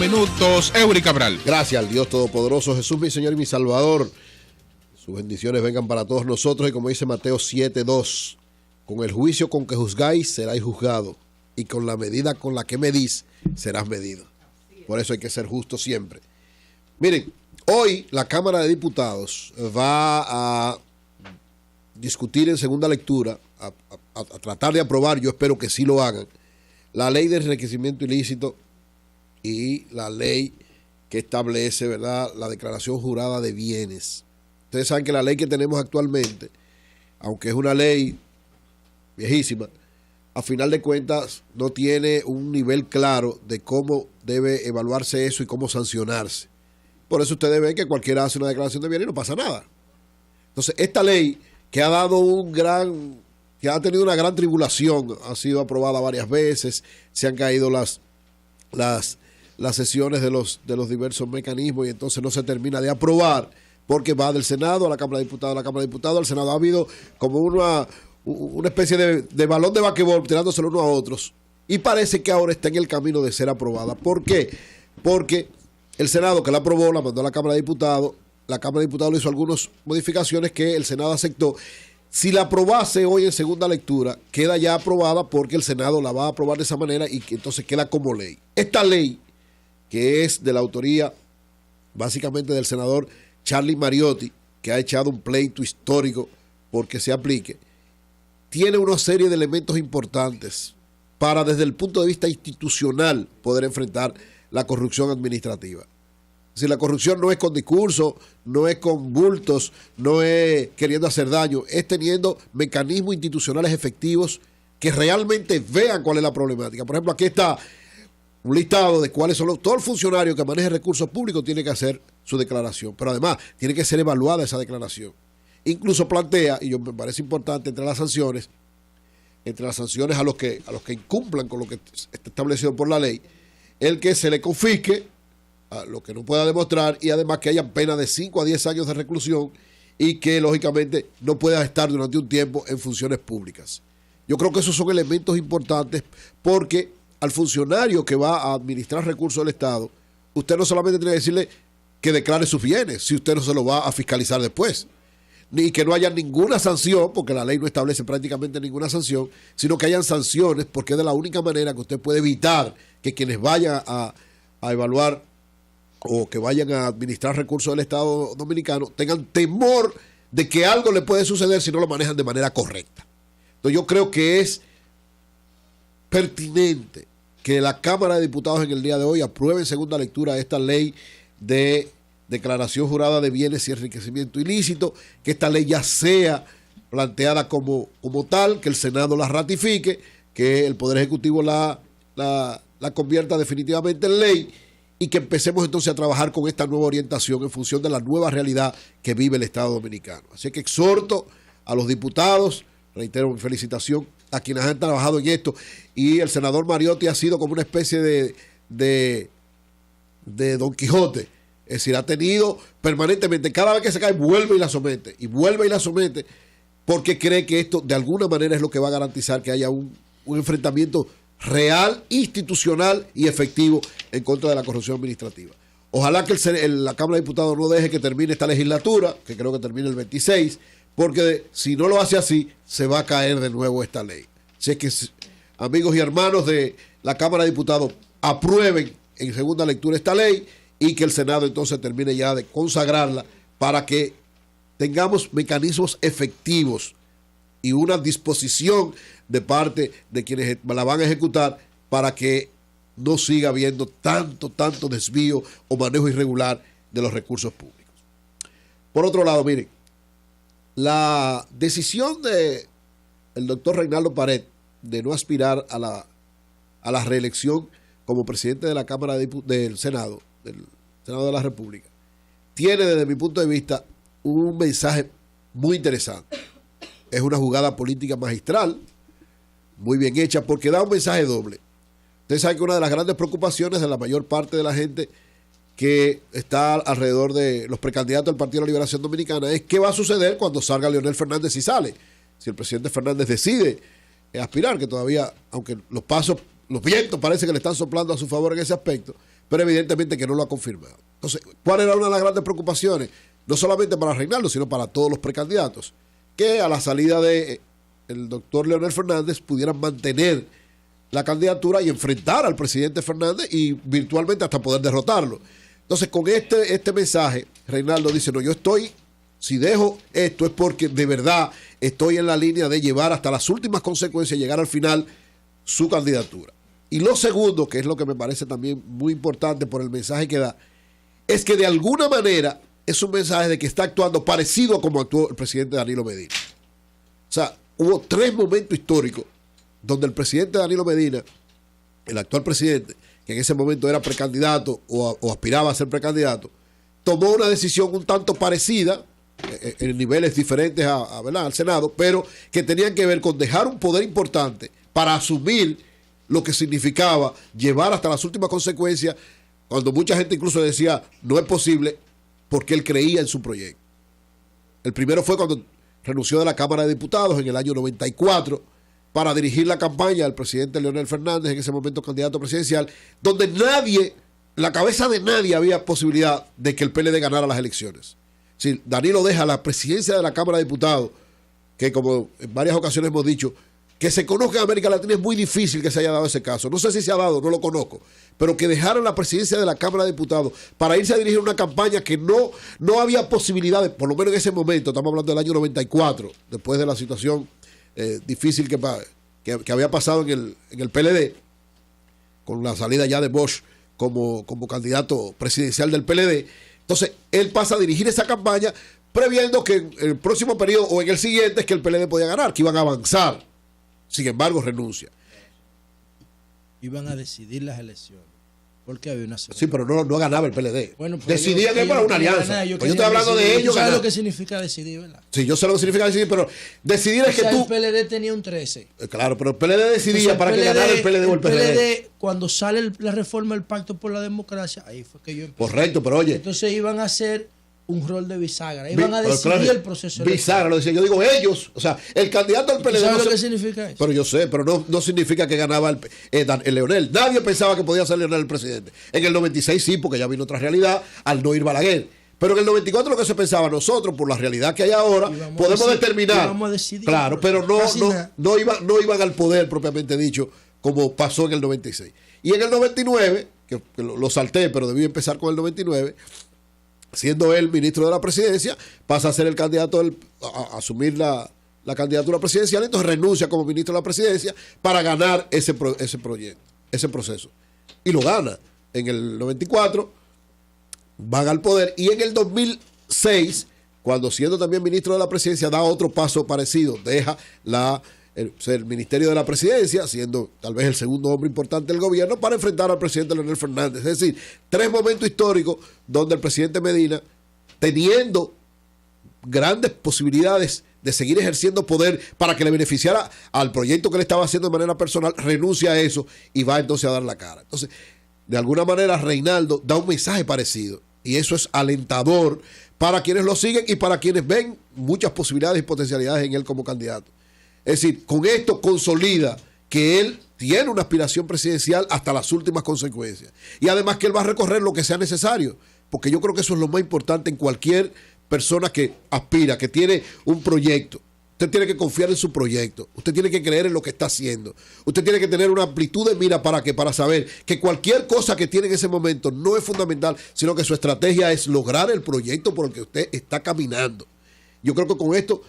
minutos. Eury Cabral. Gracias al Dios Todopoderoso, Jesús, mi Señor y mi Salvador. Sus bendiciones vengan para todos nosotros. Y como dice Mateo 7:2, con el juicio con que juzgáis, seráis juzgados. Y con la medida con la que medís, serás medido. Por eso hay que ser justo siempre. Miren, hoy la Cámara de Diputados va a discutir en segunda lectura, a tratar de aprobar, yo espero que sí lo hagan, la ley de enriquecimiento ilícito y la ley que establece, ¿verdad?, la declaración jurada de bienes. Ustedes saben que la ley que tenemos actualmente, aunque es una ley viejísima, a final de cuentas no tiene un nivel claro de cómo debe evaluarse eso y cómo sancionarse. Por eso ustedes ven que cualquiera hace una declaración de bienes y no pasa nada. Entonces, esta ley que ha tenido una gran tribulación, ha sido aprobada varias veces, se han caído las sesiones de los diversos mecanismos y entonces no se termina de aprobar porque va del Senado a la Cámara de Diputados, al Senado. Ha habido como una especie de balón de basquetbol tirándoselo uno a otros y parece que ahora está en el camino de ser aprobada. ¿Por qué? Porque el Senado que la aprobó, la mandó a la Cámara de Diputados, la Cámara de Diputados le hizo algunas modificaciones que el Senado aceptó. Si la aprobase hoy en segunda lectura, queda ya aprobada porque el Senado la va a aprobar de esa manera y que entonces queda como ley. Esta ley, que es de la autoría básicamente del senador Charlie Mariotti, que ha echado un pleito histórico porque se aplique, tiene una serie de elementos importantes para desde el punto de vista institucional poder enfrentar la corrupción administrativa. Si la corrupción no es con discursos, no es con bultos, no es queriendo hacer daño, es teniendo mecanismos institucionales efectivos que realmente vean cuál es la problemática. Por ejemplo, aquí está un listado de cuáles son todo el funcionario que maneje recursos públicos tiene que hacer su declaración, pero además tiene que ser evaluada esa declaración. Incluso plantea, y me parece importante, entre las sanciones a los que incumplan con lo que está establecido por la ley, el que se le confisque a lo que no pueda demostrar y además que haya pena de 5 a 10 años de reclusión y que lógicamente no pueda estar durante un tiempo en funciones públicas. Yo creo que esos son elementos importantes porque al funcionario que va a administrar recursos del Estado, usted no solamente tiene que decirle que declare sus bienes, si usted no se lo va a fiscalizar después, ni que no haya ninguna sanción, porque la ley no establece prácticamente ninguna sanción, sino que hayan sanciones, porque es de la única manera que usted puede evitar que quienes vayan a evaluar o que vayan a administrar recursos del Estado dominicano tengan temor de que algo le puede suceder si no lo manejan de manera correcta. Entonces yo creo que es pertinente que la Cámara de Diputados en el día de hoy apruebe en segunda lectura esta ley de declaración jurada de bienes y enriquecimiento ilícito, que esta ley ya sea planteada como tal, que el Senado la ratifique, que el Poder Ejecutivo la convierta definitivamente en ley y que empecemos entonces a trabajar con esta nueva orientación en función de la nueva realidad que vive el Estado Dominicano. Así que exhorto a los diputados, reitero mi felicitación a quienes han trabajado en esto, y el senador Mariotti ha sido como una especie de Don Quijote, es decir, ha tenido permanentemente, cada vez que se cae, vuelve y la somete, porque cree que esto de alguna manera es lo que va a garantizar que haya un enfrentamiento real, institucional y efectivo en contra de la corrupción administrativa. Ojalá que la Cámara de Diputados no deje que termine esta legislatura, que creo que termine el 26, porque si no lo hace así, se va a caer de nuevo esta ley. Así es que, amigos y hermanos de la Cámara de Diputados, aprueben en segunda lectura esta ley y que el Senado entonces termine ya de consagrarla para que tengamos mecanismos efectivos y una disposición de parte de quienes la van a ejecutar para que no siga habiendo tanto desvío o manejo irregular de los recursos públicos. Por otro lado, miren, la decisión del doctor Reinaldo Pared de no aspirar a la reelección como presidente de la Cámara del Senado de la República, tiene desde mi punto de vista un mensaje muy interesante. Es una jugada política magistral, muy bien hecha, porque da un mensaje doble. Ustedes saben que una de las grandes preocupaciones de la mayor parte de la gente que está alrededor de los precandidatos del Partido de la Liberación Dominicana es qué va a suceder cuando salga Leonel Fernández y sale. Si el presidente Fernández decide aspirar, que todavía, aunque los vientos parece que le están soplando a su favor en ese aspecto, pero evidentemente que no lo ha confirmado. Entonces, ¿cuál era una de las grandes preocupaciones? No solamente para Reinaldo, sino para todos los precandidatos, que a la salida de el doctor Leonel Fernández pudieran mantener la candidatura y enfrentar al presidente Fernández y virtualmente hasta poder derrotarlo. Entonces, con este mensaje, Reinaldo dice, no, yo estoy, si dejo esto es porque de verdad estoy en la línea de llevar hasta las últimas consecuencias, llegar al final su candidatura. Y lo segundo, que es lo que me parece también muy importante por el mensaje que da, es que de alguna manera es un mensaje de que está actuando parecido a como actuó el presidente Danilo Medina. O sea, hubo 3 momentos históricos donde el presidente Danilo Medina, el actual presidente, que en ese momento era precandidato o aspiraba a ser precandidato, tomó una decisión un tanto parecida, en niveles diferentes ¿verdad?, al Senado, pero que tenían que ver con dejar un poder importante para asumir lo que significaba llevar hasta las últimas consecuencias, cuando mucha gente incluso decía, no es posible, porque él creía en su proyecto. El primero fue cuando renunció de la Cámara de Diputados en el año 94 para dirigir la campaña del presidente Leonel Fernández, en ese momento candidato presidencial, donde nadie, en la cabeza de nadie había posibilidad de que el PLD ganara las elecciones. Si Danilo deja la presidencia de la Cámara de Diputados, que como en varias ocasiones hemos dicho, que se conozca en América Latina es muy difícil que se haya dado ese caso. No sé si se ha dado, no lo conozco, pero que dejaran la presidencia de la Cámara de Diputados para irse a dirigir una campaña que no había posibilidades, por lo menos en ese momento, estamos hablando del año 94, después de la situación difícil que había pasado en el PLD, con la salida ya de Bosch como candidato presidencial del PLD. Entonces, él pasa a dirigir esa campaña previendo que en el próximo periodo o en el siguiente es que el PLD podía ganar, que iban a avanzar. Sin embargo, renuncia. Iban a decidir las elecciones. Porque había una segunda. Sí, pero no ganaba el PLD. Bueno, decidían que para una alianza. Yo estoy hablando de ellos. ¿Sabes lo que significa decidir, verdad? Sí, yo sé lo que significa decidir, pero decidir es que tú. El PLD tenía un 13. Claro, pero el PLD decidía para que ganara el PLD o el PLD. El PLD, cuando sale la reforma del Pacto por la Democracia, ahí fue que yo empecé. Correcto, pero oye. Entonces iban a hacer un rol de bisagra. Iban a decidir el proceso. Bisagra, lo decía. Yo digo ellos. O sea, el candidato al PLD. ¿Sabes lo que significa eso? Pero yo sé, pero no significa que ganaba el Leonel. Nadie pensaba que podía ser Leonel el presidente. En el 96 sí, porque ya vino otra realidad al no ir Balaguer. Pero en el 94 lo que se pensaba nosotros, por la realidad que hay ahora, podemos determinar. Vamos a decidir. Claro, pero no iban al poder propiamente dicho, como pasó en el 96. Y en el 99, que lo salté, pero debí empezar con el 99, siendo él ministro de la presidencia, pasa a ser el candidato a asumir la candidatura presidencial, entonces renuncia como ministro de la presidencia para ganar ese proyecto, ese proceso. Y lo gana. En el 94 van al poder y en el 2006, cuando siendo también ministro de la presidencia, da otro paso parecido, deja el ministerio de la presidencia, siendo tal vez el segundo hombre importante del gobierno, para enfrentar al presidente Leonel Fernández. Es decir, 3 momentos históricos donde el presidente Medina, teniendo grandes posibilidades de seguir ejerciendo poder para que le beneficiara al proyecto que le estaba haciendo de manera personal, renuncia a eso y va entonces a dar la cara. Entonces, de alguna manera, Reinaldo da un mensaje parecido y eso es alentador para quienes lo siguen y para quienes ven muchas posibilidades y potencialidades en él como candidato. Es decir, con esto consolida que él tiene una aspiración presidencial hasta las últimas consecuencias. Y además que él va a recorrer lo que sea necesario, porque yo creo que eso es lo más importante en cualquier persona que aspira, que tiene un proyecto. Usted tiene que confiar en su proyecto, usted tiene que creer en lo que está haciendo, usted tiene que tener una amplitud de mira para saber que cualquier cosa que tiene en ese momento no es fundamental, sino que su estrategia es lograr el proyecto por el que usted está caminando. Yo creo que con esto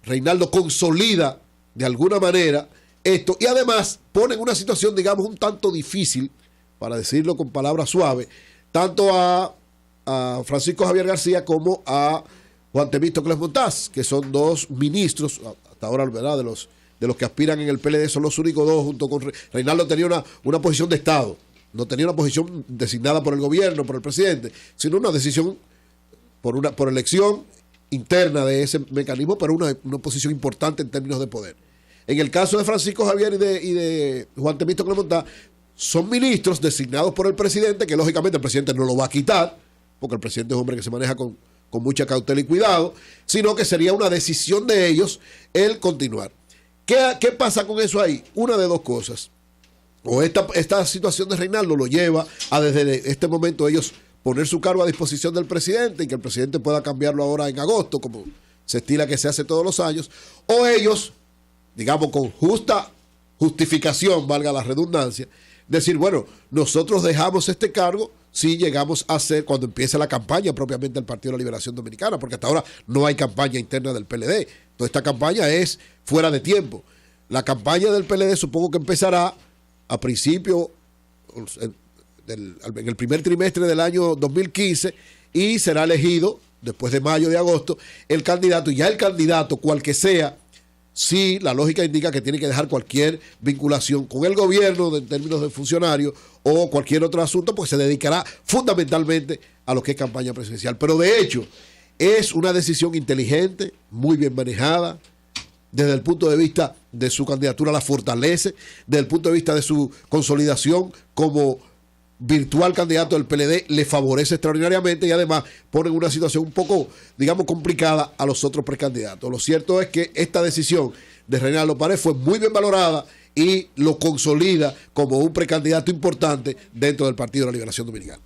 Reinaldo consolida de alguna manera esto y además pone en una situación, digamos, un tanto difícil, para decirlo con palabras suaves, tanto a Francisco Javier García como a Juan Temístocles Montaz, que son 2 ministros, hasta ahora, ¿verdad?, de los que aspiran en el PLD, son los únicos 2, junto con Reinaldo tenía una posición de Estado, no tenía una posición designada por el gobierno, por el presidente, sino una decisión por elección interna de ese mecanismo, pero una posición importante en términos de poder. En el caso de Francisco Javier y de Juan Temístocles Montaz, son ministros designados por el presidente, que lógicamente el presidente no lo va a quitar, porque el presidente es un hombre que se maneja con mucha cautela y cuidado, sino que sería una decisión de ellos el continuar. ¿Qué pasa con eso ahí? Una de 2 cosas. o esta situación de Reinaldo lo lleva a desde este momento ellos poner su cargo a disposición del presidente y que el presidente pueda cambiarlo ahora en agosto, como se estila que se hace todos los años, o ellos, digamos, con justificación, valga la redundancia, decir, bueno, nosotros dejamos este cargo si llegamos a ser, cuando empiece la campaña propiamente del Partido de la Liberación Dominicana, porque hasta ahora no hay campaña interna del PLD. Toda esta campaña es fuera de tiempo. La campaña del PLD supongo que empezará a principio, en el primer trimestre del año 2015, y será elegido después de mayo, de agosto, el candidato, y ya el candidato, cual que sea, sí, la lógica indica que tiene que dejar cualquier vinculación con el gobierno en términos de funcionario o cualquier otro asunto, pues se dedicará fundamentalmente a lo que es campaña presidencial. Pero de hecho, es una decisión inteligente, muy bien manejada, desde el punto de vista de su candidatura la fortalece, desde el punto de vista de su consolidación como virtual candidato del PLD le favorece extraordinariamente y además pone en una situación un poco, digamos, complicada a los otros precandidatos. Lo cierto es que esta decisión de Reinaldo Pared fue muy bien valorada y lo consolida como un precandidato importante dentro del Partido de la Liberación Dominicana.